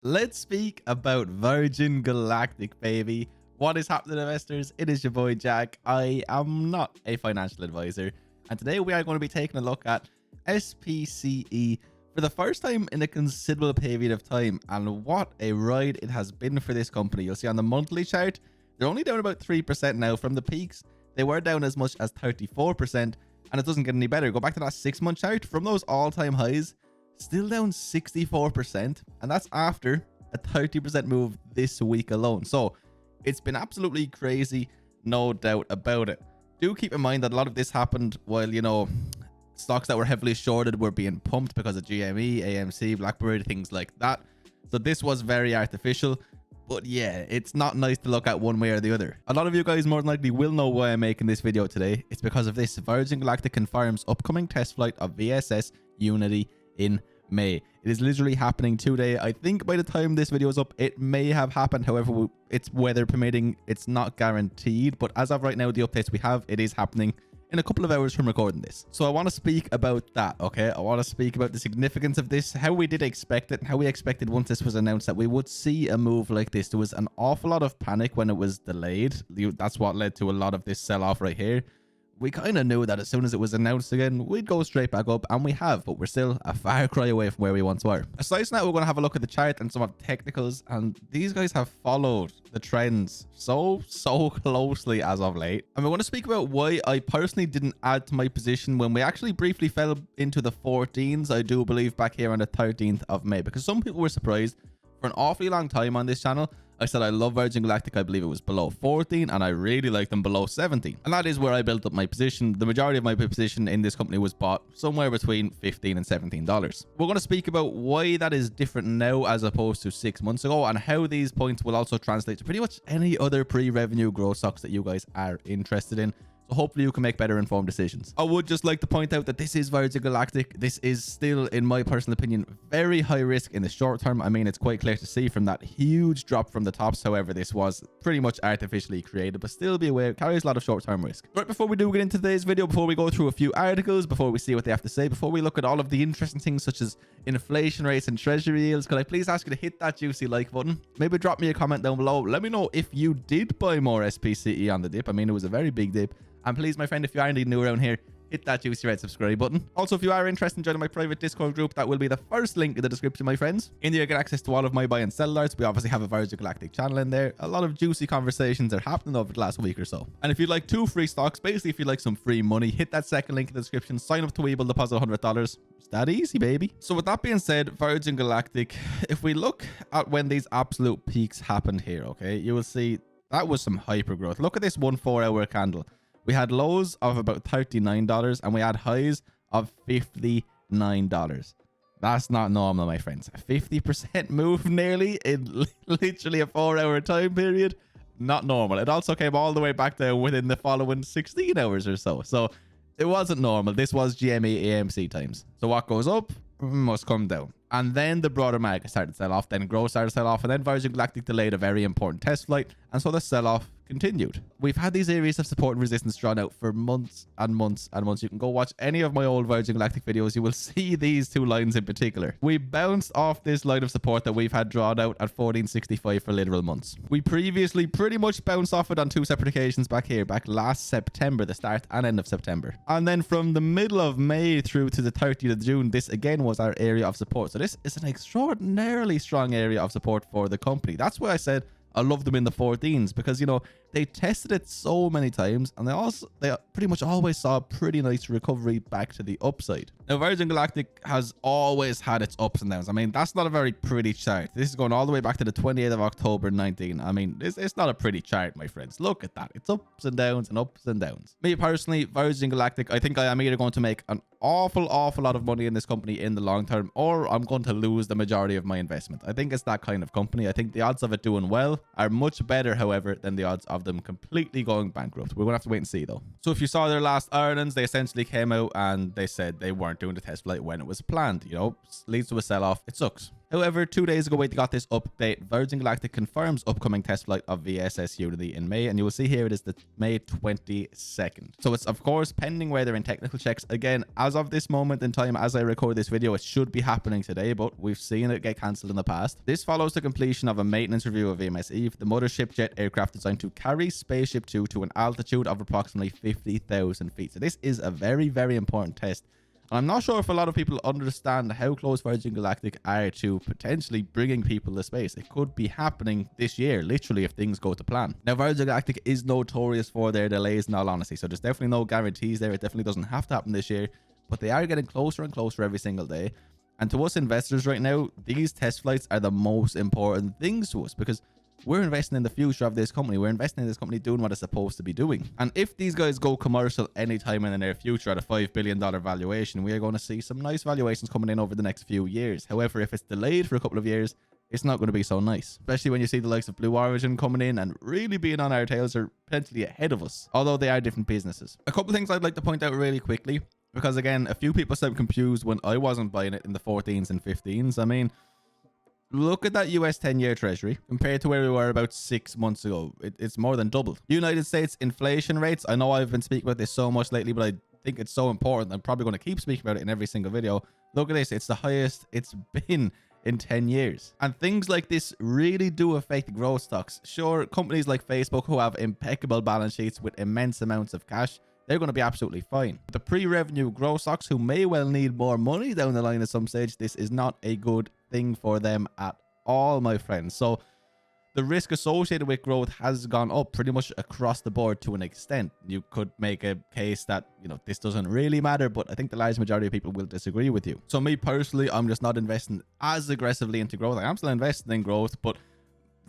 Let's speak about Virgin Galactic, baby. What is happening, investors? It is your boy Jack. I am not a financial advisor, and today we are going to be taking a look at SPCE for the first time in a considerable period of time, and what a ride it has been for this company. You'll see on the monthly chart, they're only down about 3% now from the peaks. They were down as much as 34%, and it doesn't get any better. Go back to that 6-month chart. From those all-time highs, still down 64%, and that's after a 30% move this week alone. So it's been absolutely crazy, no doubt about it. Do keep in mind that a lot of this happened while, you know, stocks that were heavily shorted were being pumped because of GME, AMC, BlackBerry, things like that. So this was very artificial. But yeah, it's not nice to look at one way or the other. A lot of you guys more than likely will know why I'm making this video today. It's because of this. Virgin Galactic confirms upcoming test flight of VSS Unity in May. It is literally happening today. I think by the time this video is up, it may have happened. However, it's weather permitting. It's not guaranteed. But as of right now, the updates we have, it is happening in a couple of hours from recording this. So I want to speak about that, okay? I want to speak about the significance of this, how we did expect it, and how we expected once this was announced that we would see a move like this. There was an awful lot of panic when it was delayed. That's what led to a lot of this sell-off right here. We kind of knew that as soon as it was announced again, we'd go straight back up, and we have, but we're still a far cry away from where we once were. Aside from that, we're going to have a look at the chart and some of the technicals, and these guys have followed the trends so closely as of late. And we're going to speak about why I personally didn't add to my position when we actually briefly fell into the 14s, I do believe, back here on the 13th of May, because some people were surprised. For an awfully long time on this channel, I said I love Virgin Galactic. I believe it was below 14, and I really like them below 17. And that is where I built up my position. The majority of my position in this company was bought somewhere between $15 and $17. We're going to speak about why that is different now as opposed to 6 months ago, and how these points will also translate to pretty much any other pre-revenue growth stocks that you guys are interested in. So hopefully you can make better informed decisions. I would just like to point out that this is Virgin Galactic. This is still, in my personal opinion, very high risk in the short term. I mean, it's quite clear to see from that huge drop from the tops. However, this was pretty much artificially created, but still be aware, it carries a lot of short-term risk. Right, before we do get into today's video, before we go through a few articles, before we see what they have to say, before we look at all of the interesting things such as inflation rates and treasury yields, could I please ask you to hit that juicy like button? Maybe drop me a comment down below. Let me know if you did buy more SPCE on the dip. I mean, it was a very big dip. And please, my friend, if you are indeed new around here, hit that juicy red subscribe button. Also, if you are interested in joining my private Discord group, that will be the first link in the description, my friends. In there, you get access to all of my buy and sell alerts. We obviously have a Virgin Galactic channel in there. A lot of juicy conversations are happening over the last week or so. And if you'd like 2 free stocks, basically if you'd like some free money, hit that second link in the description. Sign up to Webull, deposit $100. It's that easy, baby. So with that being said, Virgin Galactic, if we look at when these absolute peaks happened here, okay, you will see that was some hyper growth. Look at this 1 4-hour candle. We had lows of about $39 and we had highs of $59. That's not normal, my friends. A 50% move nearly in literally a 4-hour time period. Not normal. It also came all the way back down within the following 16 hours or so. So it wasn't normal. This was GME AMC times. So what goes up must come down. And then the broader market started to sell off. Then growth started to sell off. And then Virgin Galactic delayed a very important test flight. And so the sell-off continued. We've had these areas of support and resistance drawn out for months and months and months. You can go watch any of my old Virgin Galactic videos. You will see these 2 lines in particular. We bounced off this line of support that we've had drawn out at 1465 for literal months. We previously pretty much bounced off it on 2 separate occasions back here, back last September, the start and end of September. And then from the middle of May through to the 30th of June, this again was our area of support. So this is an extraordinarily strong area of support for the company. That's why I said I love them in the 14s, because, you know, they tested it so many times and they pretty much always saw a pretty nice recovery back to the upside. Now, Virgin Galactic has always had its ups and downs. I mean, that's not a very pretty chart. This is going all the way back to the 28th of October 19. I mean, it's not a pretty chart, my friends. Look at that. It's ups and downs and ups and downs. Me personally, Virgin Galactic, I think I am either going to make an awful lot of money in this company in the long term, or I'm going to lose the majority of my investment. I think it's that kind of company. I think the odds of it doing well are much better, however, than the odds of them completely going bankrupt. We're gonna have to wait and see though. So if you saw their last earnings, they essentially came out and they said they weren't doing the test flight when it was planned. You know, leads to a sell-off. It sucks. However, 2 days ago we got this update. Virgin Galactic confirms upcoming test flight of VSS Unity in May, and you will see here it is the May 22nd. So it's of course pending where they're in technical checks. Again, as of this moment in time, as I record this video, it should be happening today, but we've seen it get cancelled in the past. This follows the completion of a maintenance review of VMS Eve, the mothership jet aircraft designed to carry Spaceship 2 to an altitude of approximately 50,000 feet. So this is a very, very important test. I'm not sure if a lot of people understand how close Virgin Galactic are to potentially bringing people to space. It could be happening this year, literally, if things go to plan. Now, Virgin Galactic is notorious for their delays, in all honesty, so there's definitely no guarantees there. It definitely doesn't have to happen this year, but they are getting closer and closer every single day. And to us investors right now, these test flights are the most important things to us, because we're investing in the future of this company. We're investing in this company doing what it's supposed to be doing. And if these guys go commercial anytime in the near future at a $5 billion valuation, we are going to see some nice valuations coming in over the next few years. However, if it's delayed for a couple of years, it's not going to be so nice, especially when you see the likes of Blue Origin coming in and really being on our tails, or potentially ahead of us, although they are different businesses. A couple of things I'd like to point out really quickly, because again, a few people sound confused when I wasn't buying it in the 14s and 15s. I mean, look at that US 10-year treasury compared to where we were about 6 months ago. It's more than doubled. United States inflation rates. I know I've been speaking about this so much lately, but I think it's so important. I'm probably going to keep speaking about it in every single video. Look at this. It's the highest it's been in 10 years. And things like this really do affect growth stocks. Sure, companies like Facebook, who have impeccable balance sheets with immense amounts of cash, they're going to be absolutely fine. The pre-revenue growth stocks, who may well need more money down the line at some stage, this is not a good thing for them at all, my friends. So the risk associated with growth has gone up pretty much across the board to an extent. You could make a case that, you know, this doesn't really matter, but I think the large majority of people will disagree with you. So me personally, I'm just not investing as aggressively into growth. I am still investing in growth, but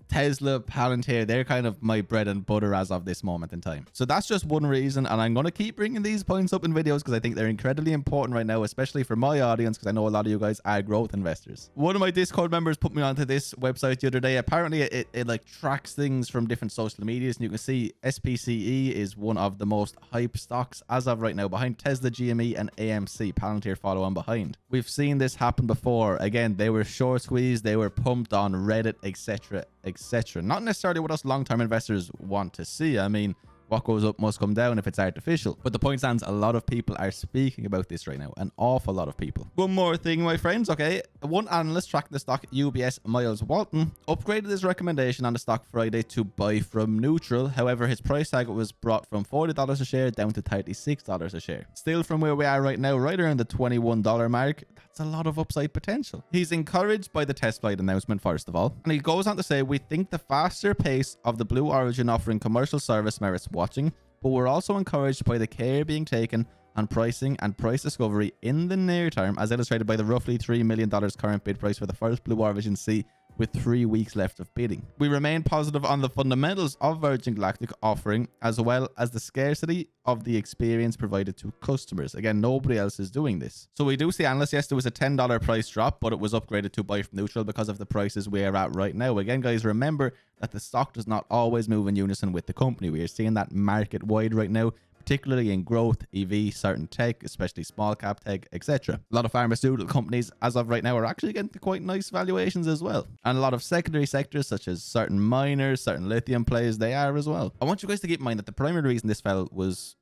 Tesla, Palantir, they're kind of my bread and butter as of this moment in time. So that's just one reason, and I'm going to keep bringing these points up in videos because I think they're incredibly important right now, especially for my audience, because I know a lot of you guys are growth investors. One of my Discord members put me onto this website the other day. Apparently it like tracks things from different social medias, and you can see SPCE is one of the most hype stocks as of right now, behind Tesla, GME and AMC. Palantir follow on behind. We've seen this happen before. Again, they were short squeezed, they were pumped on Reddit, etc, etc. Not necessarily what us long-term investors want to see. I mean, what goes up must come down if it's artificial. But the point stands, a lot of people are speaking about this right now. An awful lot of people. One more thing, my friends, okay? One analyst tracking the stock, UBS Miles Walton, upgraded his recommendation on the stock Friday to buy from neutral. However, his price target was brought from $40 a share down to $36 a share. Still from where we are right now, right around the $21 mark. That's a lot of upside potential. He's encouraged by the test flight announcement, first of all. And he goes on to say, we think the faster pace of the Blue Origin offering commercial service merits watching, but we're also encouraged by the care being taken on pricing and price discovery in the near term, as illustrated by the roughly $3 million current bid price for the first Blue Origin C, with 3 weeks left of bidding. We remain positive on the fundamentals of Virgin Galactic offering, as well as the scarcity of the experience provided to customers. Again, nobody else is doing this. So we do see analysts, yes, there was a $10 price drop, but it was upgraded to buy from neutral because of the prices we are at right now. Again, guys, remember that the stock does not always move in unison with the company. We are seeing that market wide right now, particularly in growth, EV, certain tech, especially small cap tech, etc. A lot of pharmaceutical companies as of right now are actually getting to quite nice valuations as well. And a lot of secondary sectors such as certain miners, certain lithium plays, they are as well. I want you guys to keep in mind that the primary reason this fell was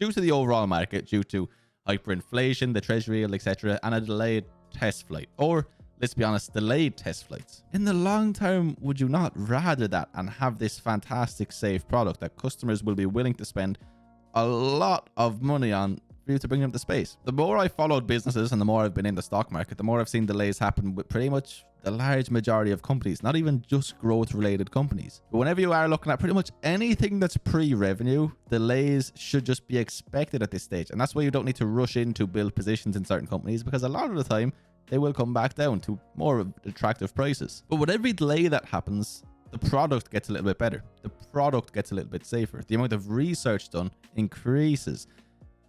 due to the overall market, due to hyperinflation, the treasury yield, etc., and a delayed test flight. Or, let's be honest, delayed test flights. In the long term, would you not rather that and have this fantastic safe product that customers will be willing to spend a lot of money on for you to bring them to space? The more I followed businesses and the more I've been in the stock market, the more I've seen delays happen with pretty much the large majority of companies, not even just growth related companies. But whenever you are looking at pretty much anything that's pre-revenue, delays should just be expected at this stage. And that's why you don't need to rush in to build positions in certain companies, because a lot of the time they will come back down to more attractive prices. But with every delay that happens, the product gets a little bit better. The product gets a little bit safer. The amount of research done increases.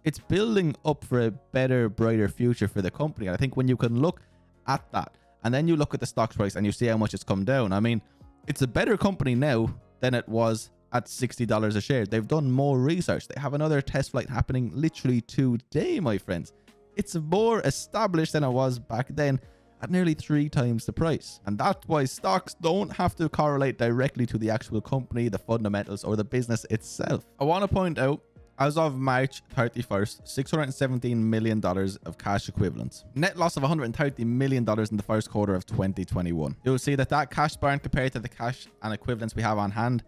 It's building up for a better, brighter future for the company. And I think when you can look at that and then you look at the stock price and you see how much it's come down, I mean, it's a better company now than it was at $60 a share. They've done more research. They have another test flight happening literally today, my friends. It's more established than it was back then. at nearly 3 times the price. And that's why stocks don't have to correlate directly to the actual company, the fundamentals, or the business itself. I want to point out, as of March 31st, $617 million of cash equivalents. Net loss of $130 million in the first quarter of 2021. You'll see that cash burn compared to the cash and equivalents we have on hand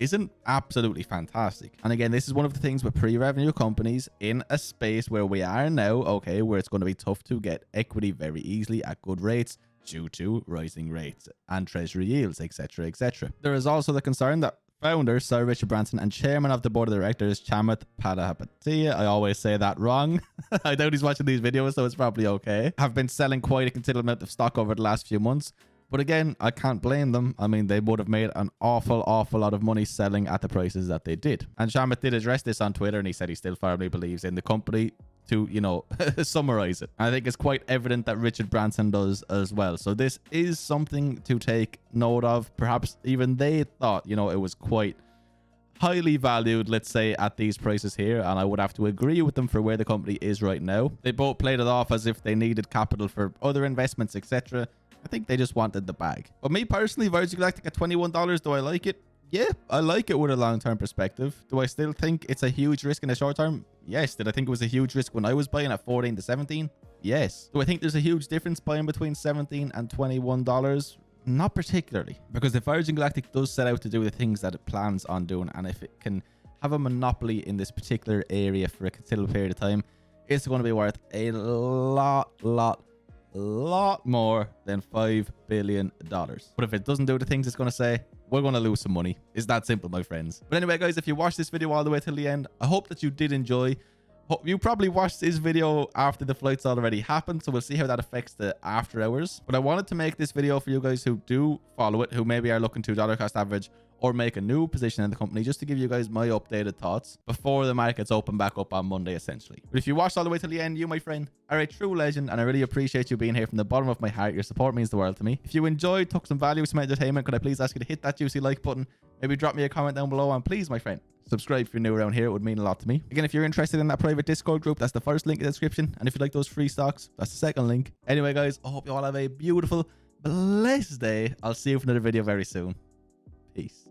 isn't absolutely fantastic. And again, this is one of the things with pre-revenue companies in a space where we are now, okay, where it's going to be tough to get equity very easily at good rates due to rising rates and treasury yields, etc., etc. There is also the concern that founder Sir Richard Branson and chairman of the board of directors Chamath Palihapitiya, I always say that wrong, I doubt he's watching these videos, so it's probably okay, have been selling quite a considerable amount of stock over the last few months. But again, I can't blame them. I mean, they would have made an awful lot of money selling at the prices that they did. And Chamath did address this on Twitter, and he said he still firmly believes in the company, to, you know, summarize it. I think it's quite evident that Richard Branson does as well. So this is something to take note of. Perhaps even they thought, you know, it was quite highly valued, let's say, at these prices here, and I would have to agree with them for where the company is right now. They both played it off as if they needed capital for other investments, etc. I think they just wanted the bag. But me personally, Virgin Galactic at $21, do I like it? Yeah, I like it with a long-term perspective. Do I still think it's a huge risk in the short term? Yes. Did I think it was a huge risk when I was buying at 14 to 17? Yes. Do I think there's a huge difference buying between 17 and $21? Not particularly. Because if Virgin Galactic does set out to do the things that it plans on doing, and if it can have a monopoly in this particular area for a considerable period of time, it's going to be worth a lot more than $5 billion. But if it doesn't do the things it's going to say, we're going to lose some money. It's that simple, my friends. But anyway, guys, if you watched this video all the way till the end, I hope that you did enjoy. You probably watched this video after the flights already happened, so we'll see how that affects the after hours. But I wanted to make this video for you guys who do follow it, who maybe are looking to dollar cost average or make a new position in the company, just to give you guys my updated thoughts before the markets open back up on Monday, essentially. But if you watched all the way till the end, you, my friend, are a true legend, and I really appreciate you being here from the bottom of my heart. Your support means the world to me. If you enjoyed, took some value, some entertainment, could I please ask you to hit that juicy like button? Maybe drop me a comment down below, and please, my friend, subscribe if you're new around here. It would mean a lot to me. Again, if you're interested in that private Discord group, that's the first link in the description. And if you like those free stocks, that's the second link. Anyway, guys, I hope you all have a beautiful, blessed day. I'll see you for another video very soon. Peace.